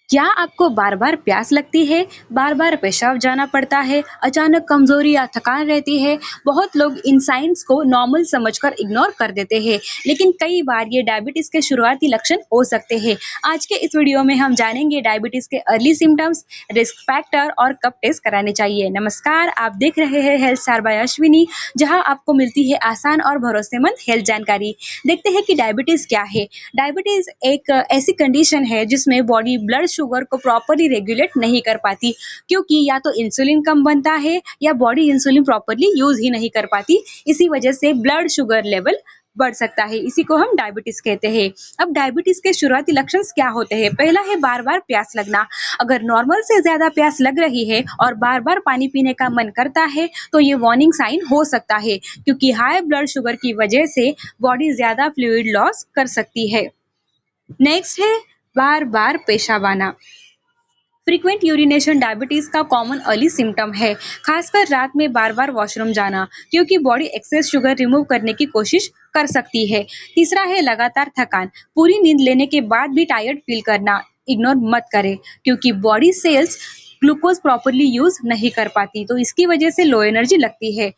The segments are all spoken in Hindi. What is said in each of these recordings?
क्या आपको बार-बार प्यास लगती है, बार-बार पेशाब जाना पड़ता है, अचानक कमज़ोरी या थकान रहती है? बहुत लोग इन साइन्स को नॉर्मल समझकर इग्नोर कर देते हैं, लेकिन कई बार ये डायबिटीज़ के शुरुआती लक्षण हो सकते हैं। आज के इस वीडियो में हम जानेंगे डायबिटीज़ के अर्ली सिम्पटम्स, रिस्क फैक्टर और कब टेस्ट कराने चाहिए। नमस्कार, आप देख रहे हैं हेल्थ स्टार बाय अश्विनी, जहां आपको मिलती है आसान और भरोसेमंद हेल्थ जानकारी। देखते हैं कि डायबिटीज़ क्या है। डायबिटीज एक ऐसी कंडीशन है जिसमें बॉडी ब्लड शुगर को प्रॉपरली रेगुलेट नहीं कर पाती, क्योंकि या तो इंसुलिन कम बनता है या बॉडी इंसुलिन प्रॉपरली यूज ही नहीं कर पाती। इसी वजह से ब्लड शुगर लेवल बढ़ सकता है, इसी को हम डायबिटीज कहते हैं। अब डायबिटीज के शुरुआती लक्षण क्या होते हैं? पहला है बार बार प्यास लगना। अगर नॉर्मल से ज्यादा प्यास लग रही है और बार बार पानी पीने का मन करता है तो ये वार्निंग साइन हो सकता है, क्योंकि हाई ब्लड शुगर की वजह से बॉडी ज्यादा फ्लूइड लॉस कर सकती है। नेक्स्ट है बार बार पेशाब आना। फ्रीक्वेंट यूरिनेशन डायबिटीज का कॉमन अर्ली सिम्टम है, खासकर रात में बार बार वॉशरूम जाना, क्योंकि बॉडी एक्सेस शुगर रिमूव करने की कोशिश कर सकती है। तीसरा है लगातार थकान। पूरी नींद लेने के बाद भी टायर्ड फील करना, इग्नोर मत करें, क्योंकि body cells glucose properly use नहीं कर पाती, तो इसकी वजह से लो एनर्जी लगती है।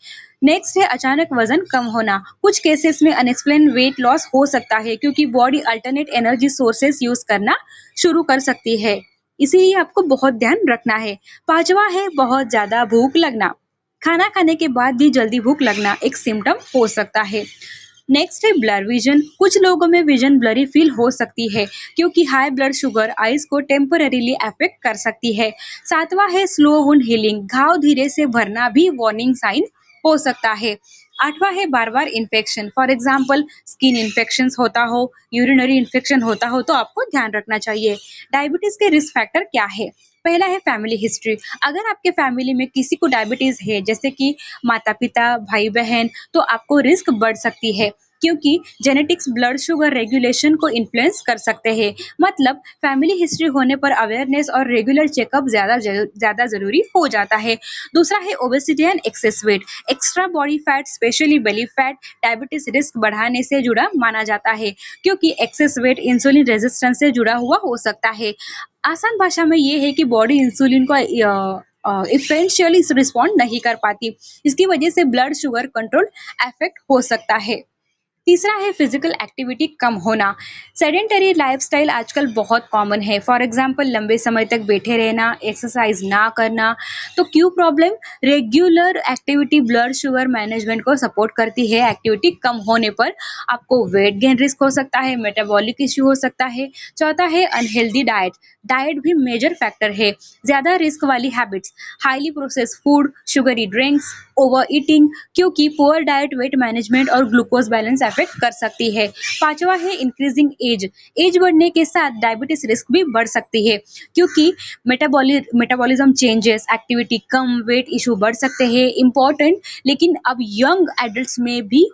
नेक्स्ट है अचानक वजन कम होना। कुछ केसेस में अनएक्सप्लेन वेट लॉस हो सकता है, क्योंकि body alternate energy sources use करना शुरू कर सकती है, इसीलिए आपको बहुत ध्यान रखना है। पांचवा है बहुत ज्यादा भूख लगना। खाना खाने के बाद भी जल्दी भूख लगना एक सिम्टम हो सकता है। नेक्स्ट है ब्लर विजन। कुछ लोगों में विजन ब्लरी फील हो सकती है, क्योंकि हाई ब्लड शुगर आईज को टेम्पररीली अफेक्ट कर सकती है। सातवां है स्लो वुंड हीलिंग। घाव धीरे से भरना भी वार्निंग साइन हो सकता है। आठवां है बार बार infection. For example skin infection होता हो, यूरिनरी इन्फेक्शन होता हो, तो आपको ध्यान रखना चाहिए। डायबिटीज के रिस्क फैक्टर क्या है? पहला है फैमिली हिस्ट्री। अगर आपके फैमिली में किसी को डायबिटीज है, जैसे कि माता पिता, भाई बहन, तो आपको रिस्क बढ़ सकती है, क्योंकि जेनेटिक्स ब्लड शुगर रेगुलेशन को इन्फ्लुएंस कर सकते हैं। मतलब फैमिली हिस्ट्री होने पर अवेयरनेस और रेगुलर चेकअप ज्यादा जरूरी हो जाता है। दूसरा है obesity and access wait. Extra body fat, specially belly fat, diabetes risk बढ़ाने से जुड़ा माना जाता है, क्योंकि एक्सेस वेट इंसुलिन रेजिस्टेंस से जुड़ा हुआ हो सकता है। आसान भाषा में ये है कि बॉडी इंसुलिन को इफेंशियली रिस्पॉन्ड नहीं कर पाती, इसकी वजह से ब्लड शुगर कंट्रोल अफेक्ट हो सकता है। तीसरा है फिजिकल एक्टिविटी कम होना। सेडेंटरी लाइफस्टाइल आजकल बहुत कॉमन है। फॉर एग्जांपल लंबे समय तक बैठे रहना, एक्सरसाइज ना करना। तो क्यों problem? Regular activity blood sugar management को सपोर्ट करती है। एक्टिविटी कम होने पर आपको वेट गेन रिस्क हो सकता है, मेटाबॉलिक इश्यू हो सकता है। चौथा है अनहेल्दी डाइट। डाइट भी मेजर फैक्टर है। ज्यादा रिस्क वाली habits, highly processed food, sugary drinks, over eating, क्योंकि पुअर डाइट वेट मैनेजमेंट और ग्लूकोज बैलेंस अफेक्ट कर सकती है। पांचवा है इंक्रीजिंग एज। एज बढ़ने के साथ डायबिटीज रिस्क भी बढ़ सकती है, क्योंकि मेटाबॉलिज्म चेंजेस, एक्टिविटी कम, वेट इशू बढ़ सकते हैं। इंपॉर्टेंट, लेकिन अब यंग एडल्ट्स में भी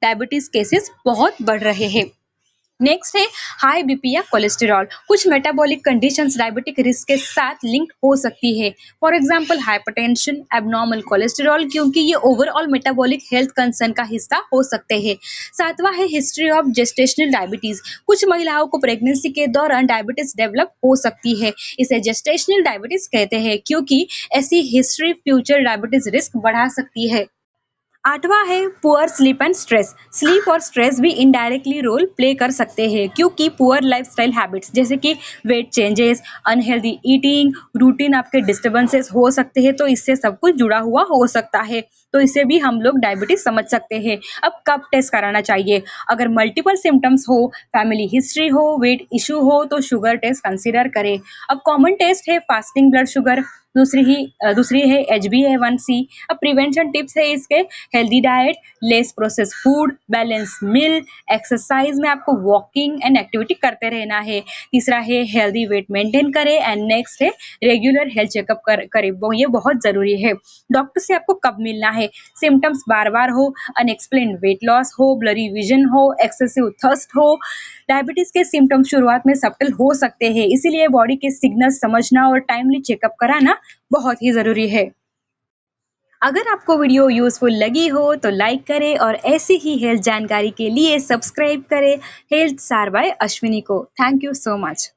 डायबिटीज केसेस बहुत बढ़ रहे हैं। नेक्स्ट है हाई बीपी या कोलेस्टेरॉल। कुछ मेटाबॉलिक कंडीशंस डायबिटिक रिस्क के साथ लिंक हो सकती है। For example hypertension, abnormal cholesterol, क्योंकि ये ओवरऑल मेटाबॉलिक हेल्थ कंसर्न का हिस्सा हो सकते हैं। सातवां है हिस्ट्री ऑफ जेस्टेशनल डायबिटीज। कुछ महिलाओं को प्रेगनेंसी के दौरान डायबिटीज डेवलप हो सकती है, इसे जेस्टेशनल डायबिटीज कहते हैं, क्योंकि ऐसी हिस्ट्री फ्यूचर डायबिटीज रिस्क बढ़ा सकती है। आठवां है poor sleep and stress. Sleep और स्ट्रेस भी इनडायरेक्टली रोल प्ले कर सकते हैं, क्योंकि पुअर लाइफस्टाइल हैबिट्स जैसे कि weight changes, unhealthy eating, routine आपके डिस्टर्बेंसेस हो सकते हैं, तो इससे सब कुछ जुड़ा हुआ हो सकता है। तो इसे भी हम लोग डायबिटीज समझ सकते हैं। अब कब टेस्ट कराना चाहिए? अगर मल्टीपल सिम्टम्स हो, फैमिली हिस्ट्री हो, वेट इशू हो, तो शुगर टेस्ट कंसीडर करें। अब कॉमन टेस्ट है फास्टिंग ब्लड शुगर, दूसरी है HbA1c। अब प्रिवेंशन टिप्स है इसके: healthy diet, less process food, balance meal, exercise में आपको वॉकिंग एंड एक्टिविटी करते रहना है। तीसरा है हेल्दी वेट मेंटेन करें, एंड नेक्स्ट है रेगुलर हेल्थ चेकअप करें, ये बहुत जरूरी है। डॉक्टर से आपको कब मिलना है? सिम्टम्स बार बार हो, अनएक्सप्लेन वेट लॉस हो, ब्लरी विजन हो, एक्सेसिव थर्स्ट हो। डायबिटीज के सिम्टम्स शुरुआत में सटल हो सकते हैं, इसीलिए बॉडी के सिग्नल समझना और टाइमली चेकअप कराना बहुत ही जरूरी है। अगर आपको वीडियो यूजफुल लगी हो तो लाइक करें, और ऐसी ही हेल्थ जानकारी के लिए सब्सक्राइब करें हेल्थ स्टार बाय अश्विनी को। Thank you so much.